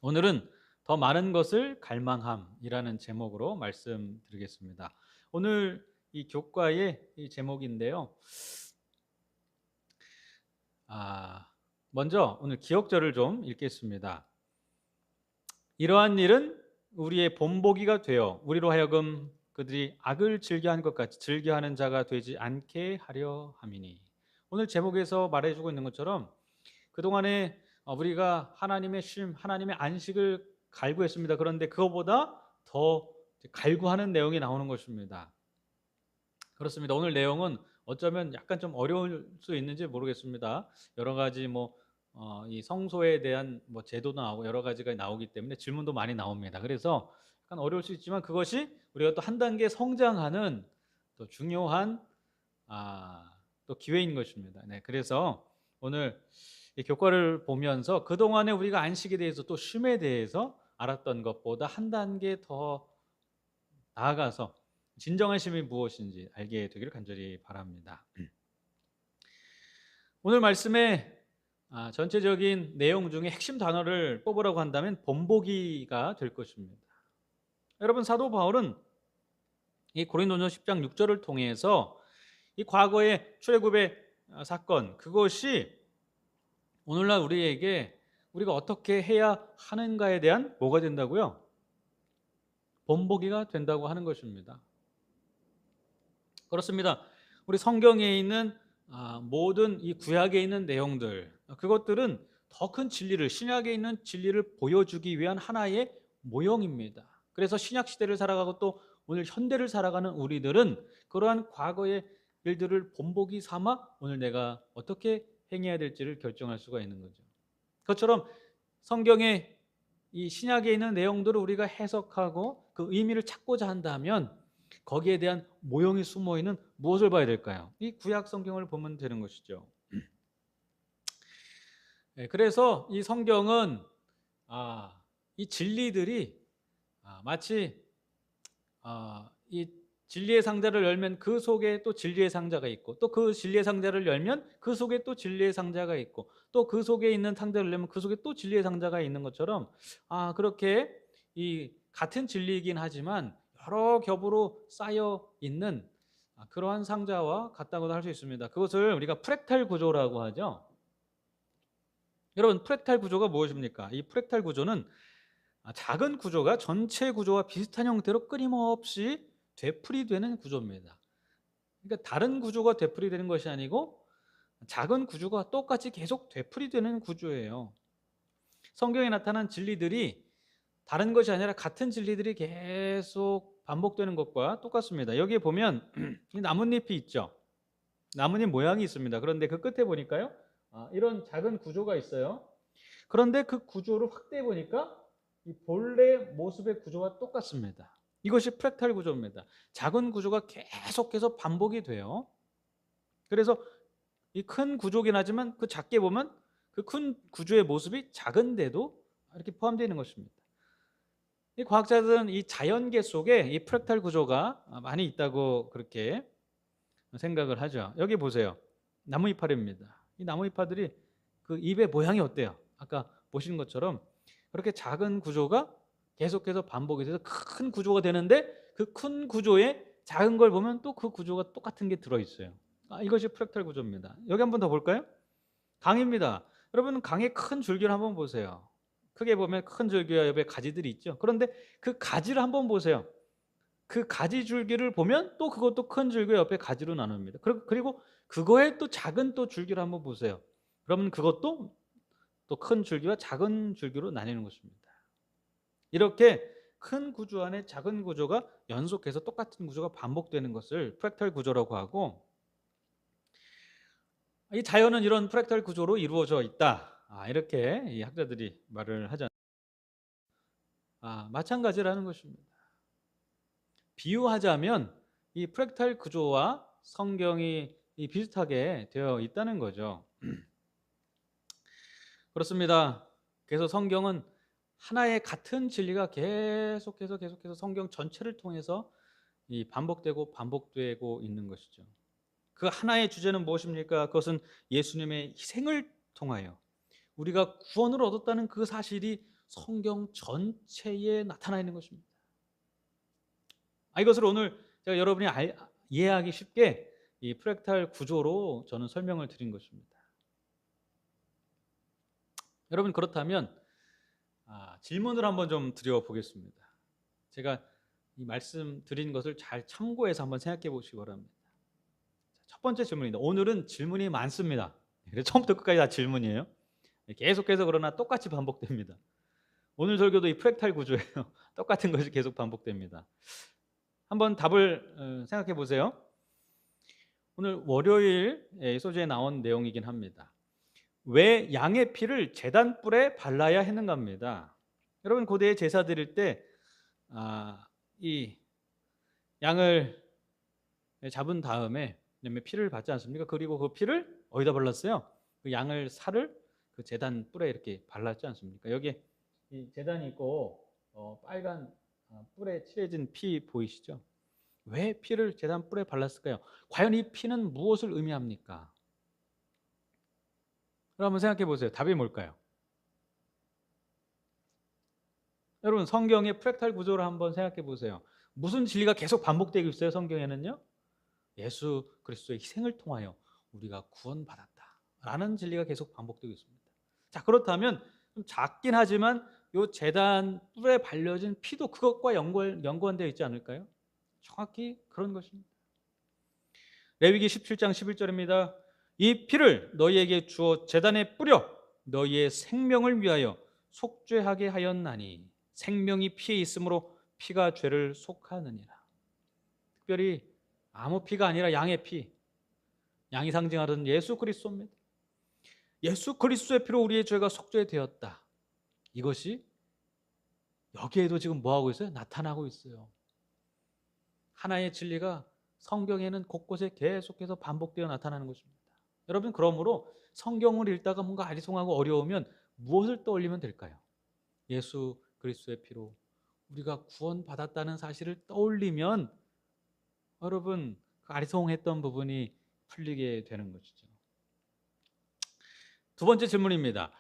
오늘은 더 많은 것을 갈망함이라는 제목으로 말씀드리겠습니다. 오늘 이 교과의 이 제목인데요. 아, 먼저 오늘 기억절을 좀 읽겠습니다. 이러한 일은 우리의 본보기가 되어 우리로 하여금 그들이 악을 즐겨한 것 같이 즐겨하는 자가 되지 않게 하려 함이니. 오늘 제목에서 말해주고 있는 것처럼 그동안에 우리가 하나님의 쉼, 하나님의 안식을 갈구했습니다. 그런데 그거보다 더 갈구하는 내용이 나오는 것입니다. 그렇습니다. 오늘 내용은 어쩌면 약간 좀 어려울 수 있는지 모르겠습니다. 여러 가지 이 성소에 대한 제도도 나오고 여러 가지가 나오기 때문에 질문도 많이 나옵니다. 그래서 약간 어려울 수 있지만 그것이 우리가 또 한 단계 성장하는 또 중요한 또 기회인 것입니다. 네, 그래서 오늘 이 교과를 보면서 그동안에 우리가 안식에 대해서 또 쉼에 대해서 알았던 것보다 한 단계 더 나아가서 진정한 쉼이 무엇인지 알게 되기를 간절히 바랍니다. 오늘 말씀의 전체적인 내용 중에 핵심 단어를 뽑으라고 한다면 본보기가 될 것입니다. 여러분, 사도 바울은 이 고린도전 10장 6절을 통해서 이 과거의 출애굽의 사건, 그것이 오늘날 우리에게 우리가 어떻게 해야 하는가에 대한 뭐가 된다고요? 본보기가 된다고 하는 것입니다. 그렇습니다. 우리 성경에 있는 모든 이 구약에 있는 내용들, 그것들은 더 큰 진리를, 신약에 있는 진리를 보여주기 위한 하나의 모형입니다. 그래서 신약 시대를 살아가고 또 오늘 현대를 살아가는 우리들은 그러한 과거의 일들을 본보기 삼아 오늘 내가 어떻게 행해야 될지를 결정할 수가 있는 거죠. 그것처럼 성경의 이 신약에 있는 내용들을 우리가 해석하고 그 의미를 찾고자 한다면 거기에 대한 모형이 숨어 있는 무엇을 봐야 될까요? 이 구약 성경을 보면 되는 것이죠. 네, 그래서 이 성경은 이 진리들이 마치 이 진리의 상자를 열면 그 속에 또 진리의 상자가 있고 또 그 진리의 상자를 열면 그 속에 또 진리의 상자가 있고 또 그 속에 있는 상자를 열면 그 속에 또 진리의 상자가 있는 것처럼 그렇게 이 같은 진리이긴 하지만 여러 겹으로 쌓여 있는 그러한 상자와 같다고도 할 수 있습니다. 그것을 우리가 프랙탈 구조라고 하죠. 여러분, 프랙탈 구조가 무엇입니까? 이 프랙탈 구조는 작은 구조가 전체 구조와 비슷한 형태로 끊임없이 되풀이되는 구조입니다. 그러니까 다른 구조가 되풀이되는 것이 아니고 작은 구조가 똑같이 계속 되풀이되는 구조예요. 성경에 나타난 진리들이 다른 것이 아니라 같은 진리들이 계속 반복되는 것과 똑같습니다. 여기에 보면 이 나뭇잎이 있죠. 나뭇잎 모양이 있습니다. 그런데 그 끝에 보니까요, 이런 작은 구조가 있어요. 그런데 그 구조를 확대해 보니까 이 본래 모습의 구조와 똑같습니다. 이것이 프랙탈 구조입니다. 작은 구조가 계속해서 반복이 돼요. 그래서 이 큰 구조긴 하지만 그 작게 보면 그 큰 구조의 모습이 작은데도 이렇게 포함되어 있는 것입니다. 이 과학자들은 이 자연계 속에 이 프랙탈 구조가 많이 있다고 그렇게 생각을 하죠. 여기 보세요. 나무 이파리입니다. 이 나무 이파들이 그 잎의 모양이 어때요? 아까 보신 것처럼 그렇게 작은 구조가 계속해서 반복이 돼서 큰 구조가 되는데 그 큰 구조에 작은 걸 보면 또 그 구조가 똑같은 게 들어있어요. 이것이 프랙탈 구조입니다. 여기 한번 더 볼까요? 강입니다. 여러분, 강의 큰 줄기를 한번 보세요. 크게 보면 큰 줄기와 옆에 가지들이 있죠. 그런데 그 가지를 한번 보세요. 그 가지 줄기를 보면 또 그것도 큰 줄기와 옆에 가지로 나눕니다. 그리고 그거에 또 작은 또 줄기를 한번 보세요. 그러면 그것도 또 큰 줄기와 작은 줄기로 나뉘는 것입니다. 이렇게 큰 구조 안에 작은 구조가 연속해서 똑같은 구조가 반복되는 것을 프랙탈 구조라고 하고, 이 자연은 이런 프랙탈 구조로 이루어져 있다. 이렇게 이 학자들이 말을 하지 마찬가지라는 것입니다. 비유하자면 이 프랙탈 구조와 성경이 비슷하게 되어 있다는 거죠. 그렇습니다. 그래서 성경은 하나의 같은 진리가 계속해서 성경 전체를 통해서 반복되고 있는 것이죠. 그 하나의 주제는 무엇입니까? 그것은 예수님의 희생을 통하여 우리가 구원을 얻었다는 그 사실이 성경 전체에 나타나 있는 것입니다. 이것을 오늘 제가 여러분이 이해하기 쉽게 이 프랙탈 구조로 저는 설명을 드린 것입니다. 여러분, 그렇다면 질문을 한번 좀 드려보겠습니다. 제가 이 말씀 드린 것을 잘 참고해서 한번 생각해 보시기 바랍니다. 첫 번째 질문입니다. 오늘은 질문이 많습니다. 처음부터 끝까지 다 질문이에요. 계속해서 그러나 똑같이 반복됩니다. 오늘 설교도 이 프랙탈 구조예요. 똑같은 것이 계속 반복됩니다. 한번 답을 생각해 보세요. 오늘 월요일 소재에 나온 내용이긴 합니다. 왜 양의 피를 제단 뿔에 발라야 했는가 합니다. 여러분, 고대에 제사 드릴 때 이 양을 잡은 다음에 피를 받지 않습니까? 그리고 그 피를 어디다 발랐어요? 그 양을 살을 그 제단 뿔에 이렇게 발랐지 않습니까? 여기에 이 제단이 있고 빨간 뿔에 칠해진 피 보이시죠? 왜 피를 제단 뿔에 발랐을까요? 과연 이 피는 무엇을 의미합니까? 여러분 생각해 보세요. 답이 뭘까요? 여러분, 성경의 프랙탈 구조를 한번 생각해 보세요. 무슨 진리가 계속 반복되고 있어요? 성경에는요. 예수 그리스도의 희생을 통하여 우리가 구원받았다라는 진리가 계속 반복되고 있습니다. 자, 그렇다면 좀 작긴 하지만 이 제단 뿔에 발려진 피도 그것과 연관되어 있지 않을까요? 정확히 그런 것입니다. 레위기 17장 11절입니다. 이 피를 너희에게 주어 제단에 뿌려 너희의 생명을 위하여 속죄하게 하였나니 생명이 피에 있으므로 피가 죄를 속하느니라. 특별히 아무 피가 아니라 양의 피, 양이 상징하던 예수 그리스도입니다. 예수 그리스도의 피로 우리의 죄가 속죄되었다. 이것이 여기에도 지금 뭐하고 있어요? 나타나고 있어요. 하나의 진리가 성경에는 곳곳에 계속해서 반복되어 나타나는 것입니다. 여러분, 그러므로 성경을 읽다가 뭔가 아리송하고 어려우면 무엇을 떠올리면 될까요? 예수 그리스도의 피로 우리가 구원받았다는 사실을 떠올리면 여러분, 그 아리송했던 부분이 풀리게 되는 것이죠. 두 번째 질문입니다.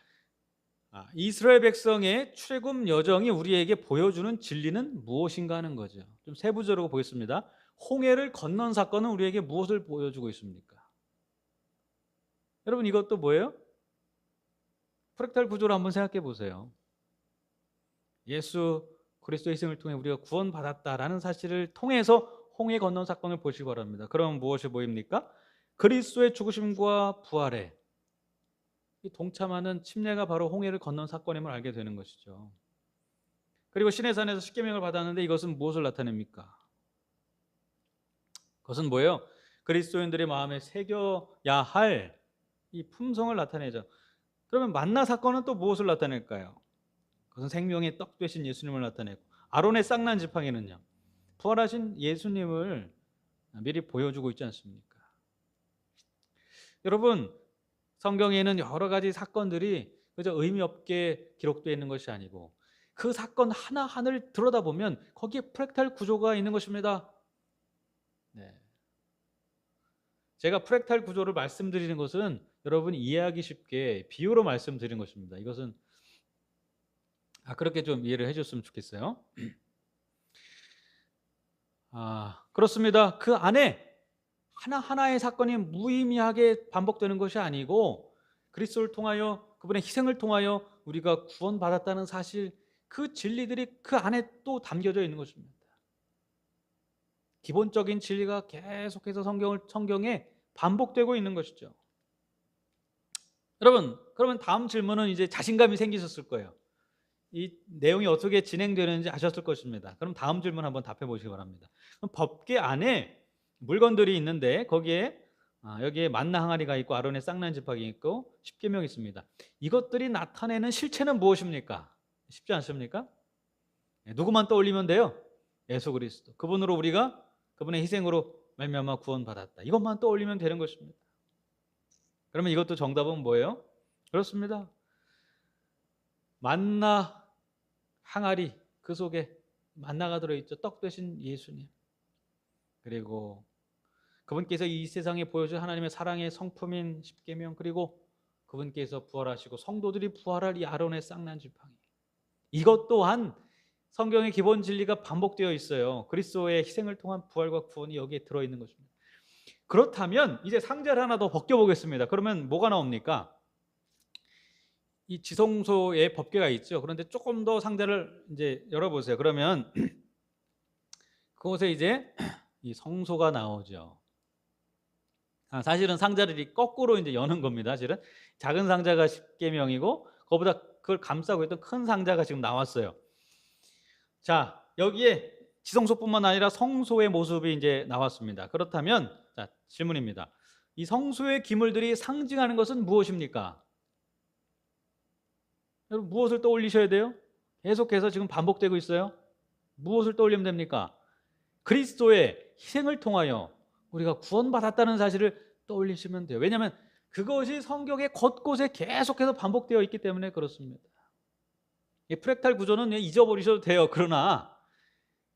이스라엘 백성의 출애굽 여정이 우리에게 보여주는 진리는 무엇인가 하는 거죠. 좀 세부적으로 보겠습니다. 홍해를 건넌 사건은 우리에게 무엇을 보여주고 있습니까? 여러분, 이것도 뭐예요? 프랙탈 구조로 한번 생각해 보세요. 예수 그리스도의 희생을 통해 우리가 구원받았다라는 사실을 통해서 홍해 건넌 사건을 보시기 바랍니다. 그럼 무엇이 보입니까? 그리스도의 죽으심과 부활에 동참하는 침례가 바로 홍해를 건넌 사건임을 알게 되는 것이죠. 그리고 시내산에서 십계명을 받았는데 이것은 무엇을 나타냅니까? 그것은 뭐예요? 그리스도인들의 마음에 새겨야 할 이 품성을 나타내죠. 그러면 만나 사건은 또 무엇을 나타낼까요? 그것은 생명의 떡 되신 예수님을 나타내고, 아론의 쌍난 지팡이는요, 부활하신 예수님을 미리 보여주고 있지 않습니까? 여러분, 성경에는 여러 가지 사건들이 그저 의미 없게 기록되어 있는 것이 아니고 그 사건 하나하나를 들여다보면 거기에 프랙탈 구조가 있는 것입니다. 네. 제가 프랙탈 구조를 말씀드리는 것은 여러분이 이해하기 쉽게 비유로 말씀드리는 것입니다. 이것은 그렇게 좀 이해를 해줬으면 좋겠어요. 그렇습니다. 그 안에 하나하나의 사건이 무의미하게 반복되는 것이 아니고 그리스도를 통하여, 그분의 희생을 통하여 우리가 구원받았다는 사실, 그 진리들이 그 안에 또 담겨져 있는 것입니다. 기본적인 진리가 계속해서 성경에 반복되고 있는 것이죠. 여러분, 그러면 다음 질문은 이제 자신감이 생기셨을 거예요. 이 내용이 어떻게 진행되는지 아셨을 것입니다. 그럼 다음 질문 한번 답해 보시기 바랍니다. 그럼 법궤 안에 물건들이 있는데 거기에 여기에 만나 항아리가 있고 아론의 쌍난 지팡이 있고 십계명이 있습니다. 이것들이 나타내는 실체는 무엇입니까? 쉽지 않습니까? 누구만 떠올리면 돼요? 예수 그리스도. 그분으로 우리가, 그분의 희생으로 말미암아 구원받았다. 이것만 떠올리면 되는 것입니다. 그러면 이것도 정답은 뭐예요? 그렇습니다. 만나 항아리, 그 속에 만나가 들어있죠. 떡 되신 예수님. 그리고 그분께서 이 세상에 보여준 하나님의 사랑의 성품인 십계명, 그리고 그분께서 부활하시고 성도들이 부활할 이 아론의 쌍난 지팡이. 이것 또한 성경의 기본 진리가 반복되어 있어요. 그리스도의 희생을 통한 부활과 구원이 여기에 들어있는 것입니다. 그렇다면 이제 상자를 하나 더 벗겨보겠습니다. 그러면 뭐가 나옵니까? 이 지성소에 법궤가 있죠. 그런데 조금 더 상자를 이제 열어보세요. 그러면 그곳에 이제 이 성소가 나오죠. 사실은 상자를 거꾸로 이제 여는 겁니다. 사실은 작은 상자가 십계명이고 그거보다 그걸 감싸고 있던 큰 상자가 지금 나왔어요. 자, 여기에 지성소뿐만 아니라 성소의 모습이 이제 나왔습니다. 그렇다면 자, 질문입니다. 이 성소의 기물들이 상징하는 것은 무엇입니까? 여러분 무엇을 떠올리셔야 돼요? 계속해서 지금 반복되고 있어요. 무엇을 떠올리면 됩니까? 그리스도의 희생을 통하여 우리가 구원받았다는 사실을 떠올리시면 돼요. 왜냐하면 그것이 성경의 곳곳에 계속해서 반복되어 있기 때문에 그렇습니다. 이 프랙탈 구조는 잊어버리셔도 돼요. 그러나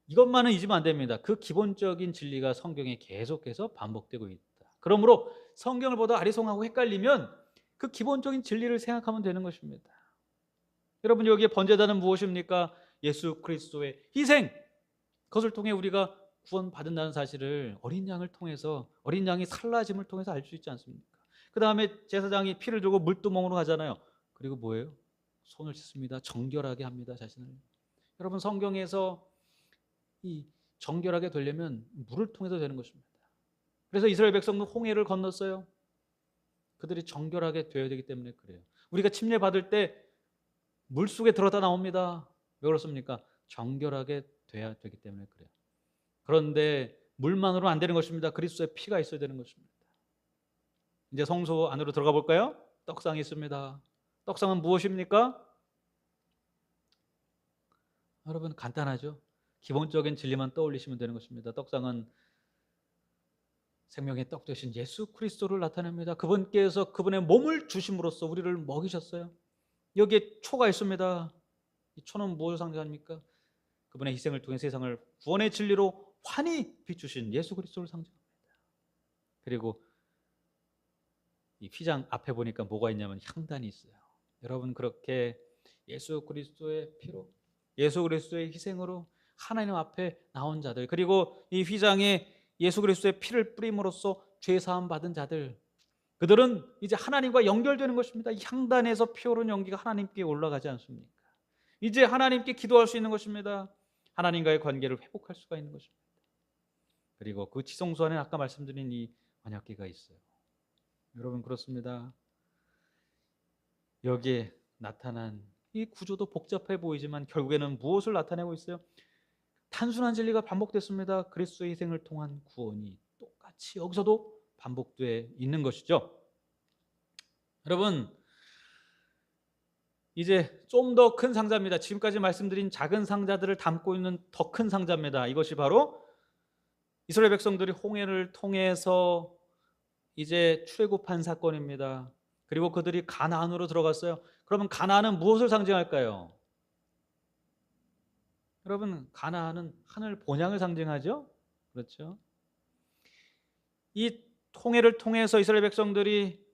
이것만은 잊으면 안 됩니다. 그 기본적인 진리가 성경에 계속해서 반복되고 있다. 그러므로 성경을 보다 아리송하고 헷갈리면 그 기본적인 진리를 생각하면 되는 것입니다. 여러분 여기에 번제단은 무엇입니까? 예수 그리스도의 희생. 그것을 통해 우리가 구원받는다는 사실을 어린 양을 통해서, 어린 양이 살라짐을 통해서 알 수 있지 않습니까? 그 다음에 제사장이 피를 들고 물두멍으로 가잖아요. 그리고 뭐예요? 손을 씻습니다. 정결하게 합니다, 자신을. 여러분 성경에서 이 정결하게 되려면 물을 통해서 되는 것입니다. 그래서 이스라엘 백성도 홍해를 건넜어요. 그들이 정결하게 되어야 되기 때문에 그래요. 우리가 침례받을 때 물속에 들어다 나옵니다. 왜 그렇습니까? 정결하게 돼야 되기 때문에 그래요. 그런데 물만으로 안 되는 것입니다. 그리스도의 피가 있어야 되는 것입니다. 이제 성소 안으로 들어가 볼까요? 떡상이 있습니다. 떡상은 무엇입니까? 여러분 간단하죠? 기본적인 진리만 떠올리시면 되는 것입니다. 떡상은 생명의 떡 되신 예수 그리스도를 나타냅니다. 그분께서 그분의 몸을 주심으로써 우리를 먹이셨어요. 여기에 초가 있습니다. 이 초는 무엇을 상징합니까? 그분의 희생을 통해 세상을 구원의 진리로 환히 비추신 예수 그리스도를 상징합니다. 그리고 이 휘장 앞에 보니까 뭐가 있냐면 향단이 있어요. 여러분 그렇게 예수 그리스도의 피로, 예수 그리스도의 희생으로 하나님 앞에 나온 자들, 그리고 이 휘장에 예수 그리스도의 피를 뿌림으로써 죄 사함 받은 자들, 그들은 이제 하나님과 연결되는 것입니다. 이 향단에서 피오른 연기가 하나님께 올라가지 않습니까? 이제 하나님께 기도할 수 있는 것입니다. 하나님과의 관계를 회복할 수가 있는 것입니다. 그리고 그 지성소 안에 아까 말씀드린 이 언약궤가 있어요. 여러분 그렇습니다. 여기에 나타난 이 구조도 복잡해 보이지만 결국에는 무엇을 나타내고 있어요? 단순한 진리가 반복됐습니다. 그리스도의 희생을 통한 구원이 똑같이 여기서도 반복되어 있는 것이죠. 여러분 이제 좀 더 큰 상자입니다. 지금까지 말씀드린 작은 상자들을 담고 있는 더 큰 상자입니다. 이것이 바로 이스라엘 백성들이 홍해를 통해서 이제 출애굽한 사건입니다. 그리고 그들이 가나안으로 들어갔어요. 그러면 가나안은 무엇을 상징할까요? 여러분 가나안은 하늘 본향을 상징하죠. 그렇죠? 이 홍해를 통해서 이스라엘 백성들이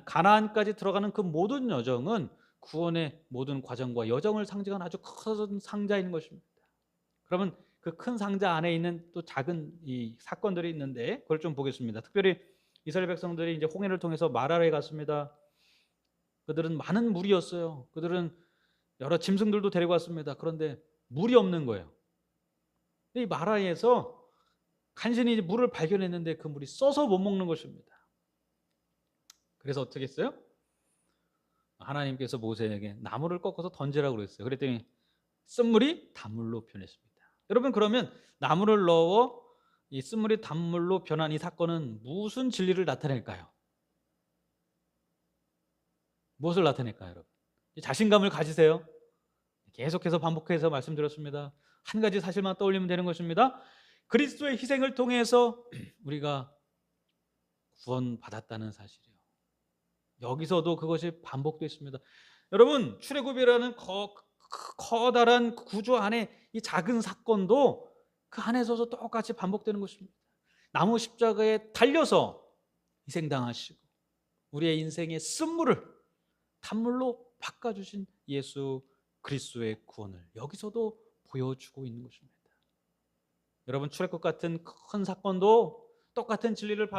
가나안까지 들어가는 그 모든 여정은 구원의 모든 과정과 여정을 상징하는 아주 큰 상자인 것입니다. 그러면 그 큰 상자 안에 있는 또 작은 이 사건들이 있는데 그걸 좀 보겠습니다. 특별히 이스라엘 백성들이 이제 홍해를 통해서 마라에 갔습니다. 그들은 많은 무리였어요. 그들은 여러 짐승들도 데리고 왔습니다. 그런데 물이 없는 거예요. 이 마라에서 간신히 물을 발견했는데 그 물이 써서 못 먹는 것입니다. 그래서 어떻게 했어요? 하나님께서 모세에게 나무를 꺾어서 던지라고 그랬어요. 그랬더니 쓴물이 단물로 변했습니다. 여러분 그러면 나무를 넣어 이 쓴물이 단물로 변한 이 사건은 무슨 진리를 나타낼까요? 무엇을 나타낼까요, 여러분? 자신감을 가지세요. 계속해서 반복해서 말씀드렸습니다. 한 가지 사실만 떠올리면 되는 것입니다. 그리스도의 희생을 통해서 우리가 구원받았다는 사실이요. 여기서도 그것이 반복됐습니다. 여러분 출애굽이라는 커다란 구조 안에 이 작은 사건도 그 안에서도 똑같이 반복되는 것입니다. 나무 십자가에 달려서 희생당하시고 우리의 인생의 쓴물을 단물로 바꿔주신 예수 그리스도의 구원을 여기서도 보여주고 있는 것입니다. 여러분, 출애굽 같은 큰 사건도 똑같은 진리를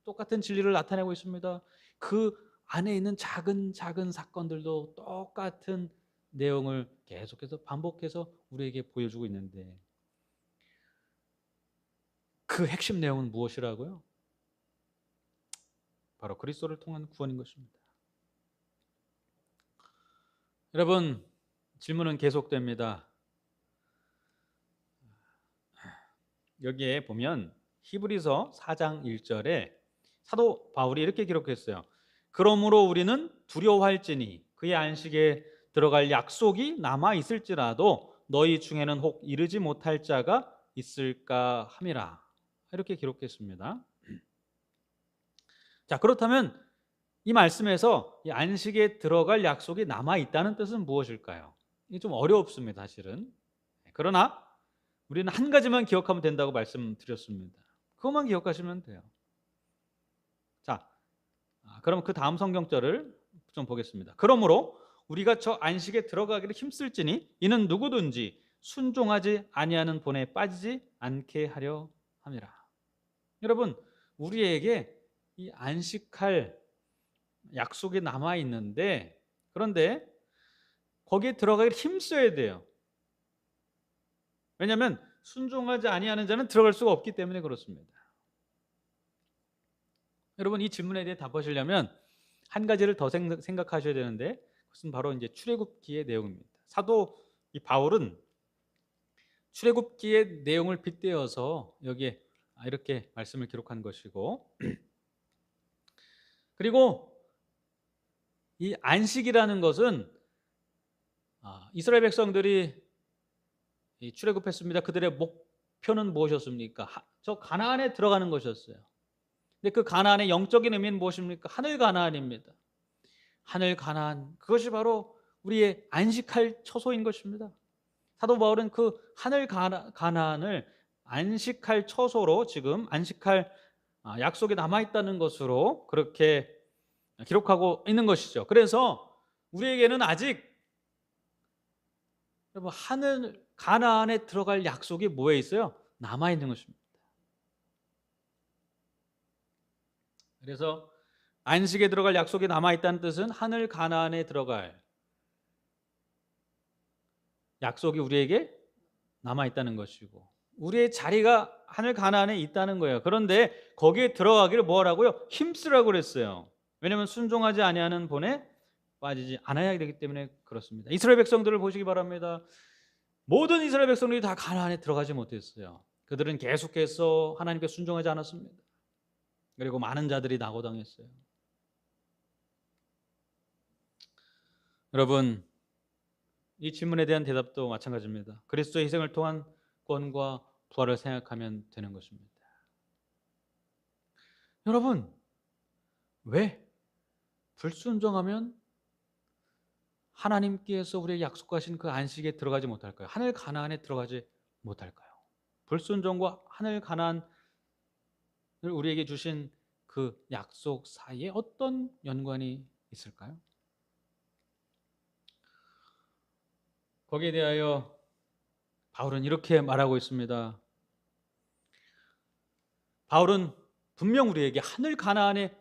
똑같은 진리를 나타내고 있습니다. 그 안에 있는 작은 작은 사건들도 똑같은 내용을 계속해서 반복해서 우리에게 보여주고 있는데, 그 핵심 내용은 무엇이라고요? 바로 그리스도를 통한 구원인 것입니다. 여러분, 질문은 계속됩니다. 여기에 보면 히브리서 4장 1절에 사도 바울이 이렇게 기록했어요. 그러므로 우리는 두려워할지니 그의 안식에 들어갈 약속이 남아 있을지라도 너희 중에는 혹 이르지 못할 자가 있을까 함이라. 이렇게 기록했습니다. 자, 그렇다면 이 말씀에서 이 안식에 들어갈 약속이 남아 있다는 뜻은 무엇일까요? 이게 좀 어렵습니다, 사실은. 그러나 우리는 한 가지만 기억하면 된다고 말씀드렸습니다. 그것만 기억하시면 돼요. 자, 그럼 그 다음 성경절을 좀 보겠습니다. 그러므로 우리가 저 안식에 들어가기를 힘쓸지니 이는 누구든지 순종하지 아니하는 본에 빠지지 않게 하려 함이라. 여러분, 우리에게 이 안식할 약속이 남아 있는데, 그런데 거기에 들어가기를 힘써야 돼요. 왜냐하면 순종하지 아니하는 자는 들어갈 수가 없기 때문에 그렇습니다. 여러분, 이 질문에 대해 답하시려면 한 가지를 더 생각하셔야 되는데, 그것은 바로 이제 출애굽기의 내용입니다. 사도 이 바울은 출애굽기의 내용을 빗대어서 여기에 이렇게 말씀을 기록한 것이고, 그리고 이 안식이라는 것은 이스라엘 백성들이 출애굽했습니다. 그들의 목표는 무엇이었습니까? 저 가나안에 들어가는 것이었어요. 근데 그 가나안의 영적인 의미는 무엇입니까? 하늘 가나안입니다. 하늘 가나안, 그것이 바로 우리의 안식할 처소인 것입니다. 사도 바울은 그 하늘 가나안을 안식할 처소로, 지금 안식할 약속이 남아있다는 것으로 그렇게 기록하고 있는 것이죠. 그래서 우리에게는 아직 여러분, 하늘 가나안에 들어갈 약속이 뭐에 있어요? 남아있는 것입니다. 그래서 안식에 들어갈 약속이 남아있다는 뜻은 하늘 가나안에 들어갈 약속이 우리에게 남아있다는 것이고, 우리의 자리가 하늘 가나안에 있다는 거예요. 그런데 거기에 들어가기를 뭐하라고요? 힘쓰라고 그랬어요. 왜냐하면 순종하지 아니하는 본에 빠지지 않아야 되기 때문에 그렇습니다. 이스라엘 백성들을 보시기 바랍니다. 모든 이스라엘 백성들이 다 가나안에 들어가지 못했어요. 그들은 계속해서 하나님께 순종하지 않았습니다. 그리고 많은 자들이 낙오당했어요. 여러분, 이 질문에 대한 대답도 마찬가지입니다. 그리스도의 희생을 통한 구원과 부활을 생각하면 되는 것입니다. 여러분, 왜 불순종하면 하나님께서 우리에게 약속하신 그 안식에 들어가지 못할까요? 하늘 가나안에 들어가지 못할까요? 불순종과 하늘 가나안을 우리에게 주신 그 약속 사이에 어떤 연관이 있을까요? 거기에 대하여 바울은 이렇게 말하고 있습니다. 바울은 분명 우리에게 하늘 가나안에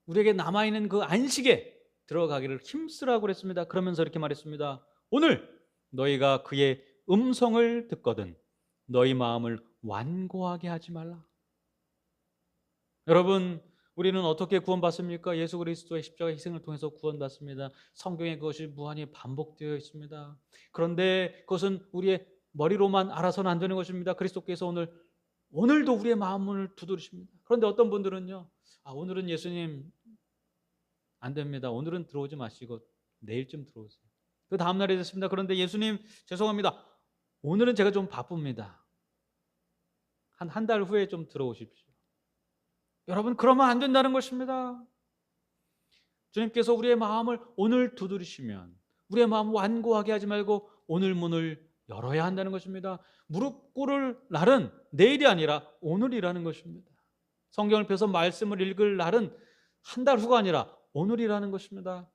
우리에게 남아있는 그 안식에 들어가기를 힘쓰라고 그랬습니다. 그러면서 이렇게 말했습니다. 오늘 너희가 그의 음성을 듣거든 너희 마음을 완고하게 하지 말라. 여러분, 우리는 어떻게 구원받습니까? 예수 그리스도의 십자가 희생을 통해서 구원받습니다. 성경에 그것이 무한히 반복되어 있습니다. 그런데 그것은 우리의 머리로만 알아서는 안 되는 것입니다. 그리스도께서 오늘도 우리의 마음을 두드리십니다. 그런데 어떤 분들은요, 오늘은 예수님 안 됩니다. 오늘은 들어오지 마시고 내일쯤 들어오세요. 그 다음날이 됐습니다. 그런데 예수님 죄송합니다. 오늘은 제가 좀 바쁩니다. 한 달 후에 좀 들어오십시오. 여러분, 그러면 안 된다는 것입니다. 주님께서 우리의 마음을 오늘 두드리시면 우리의 마음을 완고하게 하지 말고 오늘 문을 열어야 한다는 것입니다. 무릎 꿇을 날은 내일이 아니라 오늘이라는 것입니다. 성경을 펴서 말씀을 읽을 날은 한 달 후가 아니라 오늘이라는 것입니다.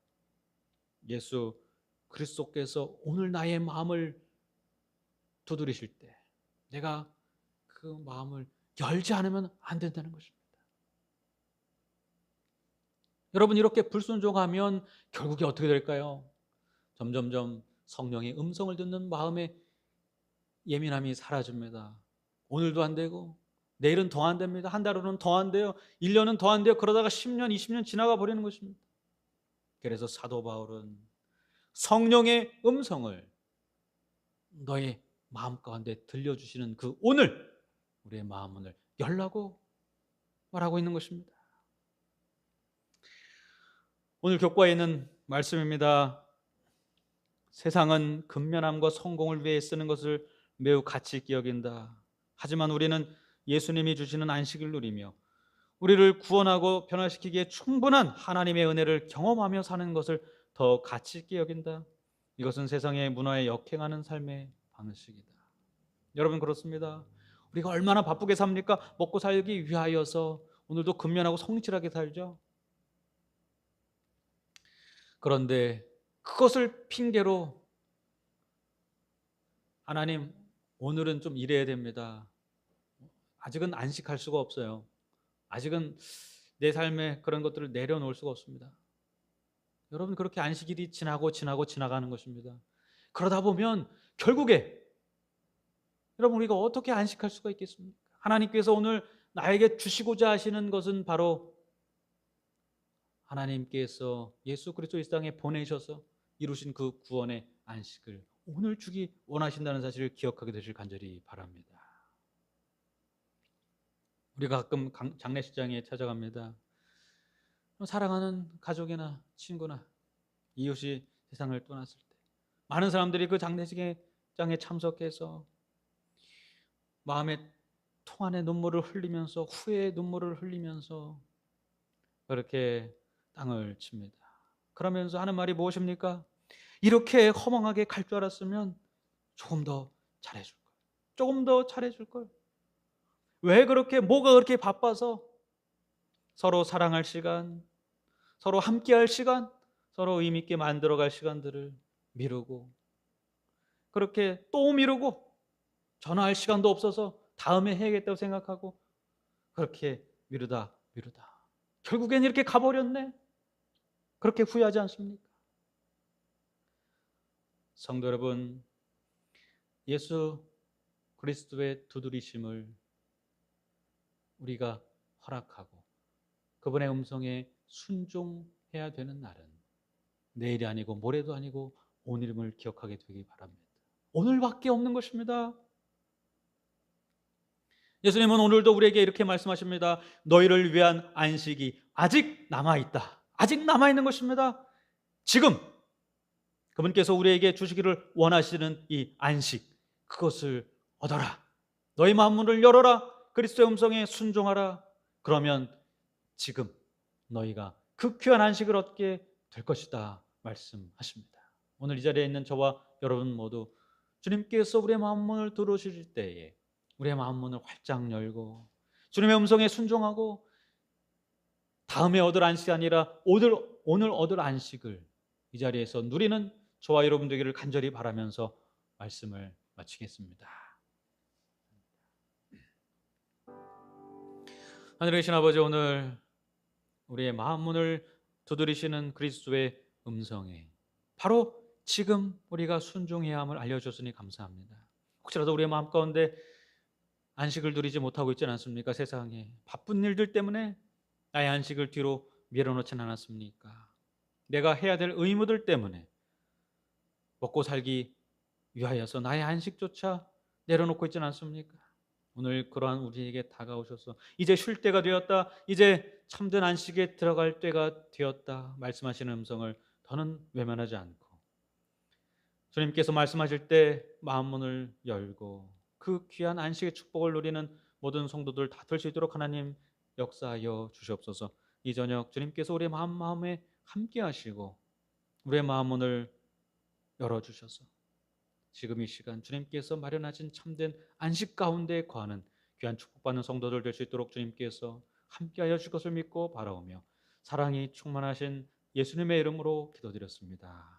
예수 그리스도께서 오늘 나의 마음을 두드리실 때 내가 그 마음을 열지 않으면 안 된다는 것입니다. 여러분, 이렇게 불순종하면 결국에 어떻게 될까요? 점점점 성령의 음성을 듣는 마음의 예민함이 사라집니다. 오늘도 안 되고 내일은 더 안 됩니다. 한 달 후는 더 안 돼요. 1년은 더 안 돼요. 그러다가 10년, 20년 지나가 버리는 것입니다. 그래서 사도 바울은 성령의 음성을 너의 마음 가운데 들려주시는 그 오늘, 우리의 마음 문을 열라고 말하고 있는 것입니다. 오늘 교과에 있는 말씀입니다. 세상은 근면함과 성공을 위해 쓰는 것을 매우 가치 있게 여긴다. 하지만 우리는 예수님이 주시는 안식을 누리며 우리를 구원하고 변화시키기에 충분한 하나님의 은혜를 경험하며 사는 것을 더 가치 있게 여긴다. 이것은 세상의 문화에 역행하는 삶의 방식이다. 여러분, 그렇습니다. 우리가 얼마나 바쁘게 삽니까? 먹고 살기 위하여서 오늘도 근면하고 성실하게 살죠. 그런데 그것을 핑계로 하나님, 오늘은 좀 일해야 됩니다. 아직은 안식할 수가 없어요. 아직은 내 삶에 그런 것들을 내려놓을 수가 없습니다. 여러분, 그렇게 안식일이 지나가는 것입니다. 그러다 보면 결국에 여러분, 우리가 어떻게 안식할 수가 있겠습니까? 하나님께서 오늘 나에게 주시고자 하시는 것은 바로 하나님께서 예수 그리스도 이 땅에 보내셔서 이루신 그 구원의 안식을 오늘 주기 원하신다는 사실을 기억하게 되실 간절히 바랍니다. 우리가 가끔 장례식장에 찾아갑니다. 사랑하는 가족이나 친구나 이웃이 세상을 떠났을 때 많은 사람들이 그 장례식장에 참석해서 마음의 통안의 눈물을 흘리면서, 후회의 눈물을 흘리면서 그렇게 땅을 칩니다. 그러면서 하는 말이 무엇입니까? 이렇게 허망하게 갈 줄 알았으면 조금 더 잘해줄 걸. 조금 더 잘해줄 걸. 왜 그렇게, 뭐가 그렇게 바빠서 서로 사랑할 시간, 서로 함께할 시간, 서로 의미 있게 만들어갈 시간들을 미루고, 그렇게 또 미루고, 전화할 시간도 없어서 다음에 해야겠다고 생각하고, 그렇게 미루다 결국엔 이렇게 가버렸네. 그렇게 후회하지 않습니까? 성도 여러분, 예수 그리스도의 두드리심을 우리가 허락하고 그분의 음성에 순종해야 되는 날은 내일이 아니고 모레도 아니고 오늘임을 기억하게 되기 바랍니다. 오늘밖에 없는 것입니다. 예수님은 오늘도 우리에게 이렇게 말씀하십니다. 너희를 위한 안식이 아직 남아있다. 아직 남아있는 것입니다. 지금 그분께서 우리에게 주시기를 원하시는 이 안식, 그것을 얻어라. 너희 마음문을 열어라. 그리스도의 음성에 순종하라. 그러면 지금 너희가 그 귀한 안식을 얻게 될 것이다 말씀하십니다. 오늘 이 자리에 있는 저와 여러분 모두 주님께서 우리의 마음문을 들어오실 때에 우리의 마음문을 활짝 열고 주님의 음성에 순종하고 다음에 얻을 안식이 아니라 오늘 얻을 안식을 이 자리에서 누리는 저와 여러분 되기를 간절히 바라면서 말씀을 마치겠습니다. 하늘에 계신 아버지, 오늘 우리의 마음문을 두드리시는 그리스도의 음성에 바로 지금 우리가 순종해야 함을 알려주셨으니 감사합니다. 혹시라도 우리의 마음 가운데 안식을 누리지 못하고 있지 않습니까? 세상에 바쁜 일들 때문에 나의 안식을 뒤로 밀어놓지는 않았습니까? 내가 해야 될 의무들 때문에 먹고 살기 위하여서 나의 안식조차 내려놓고 있지는 않습니까? 오늘 그러한 우리에게 다가오셔서 이제 쉴 때가 되었다, 이제 참된 안식에 들어갈 때가 되었다 말씀하시는 음성을 더는 외면하지 않고 주님께서 말씀하실 때 마음문을 열고 그 귀한 안식의 축복을 누리는 모든 성도들 다 될 수 있도록 하나님 역사하여 주시옵소서. 이 저녁 주님께서 우리의 마음에 함께 하시고 우리의 마음문을 열어주셔서 지금 이 시간 주님께서 마련하신 참된 안식 가운데 거하는 귀한 축복받는 성도들 될 수 있도록 주님께서 함께하여 주실 것을 믿고 바라오며 사랑이 충만하신 예수님의 이름으로 기도드렸습니다.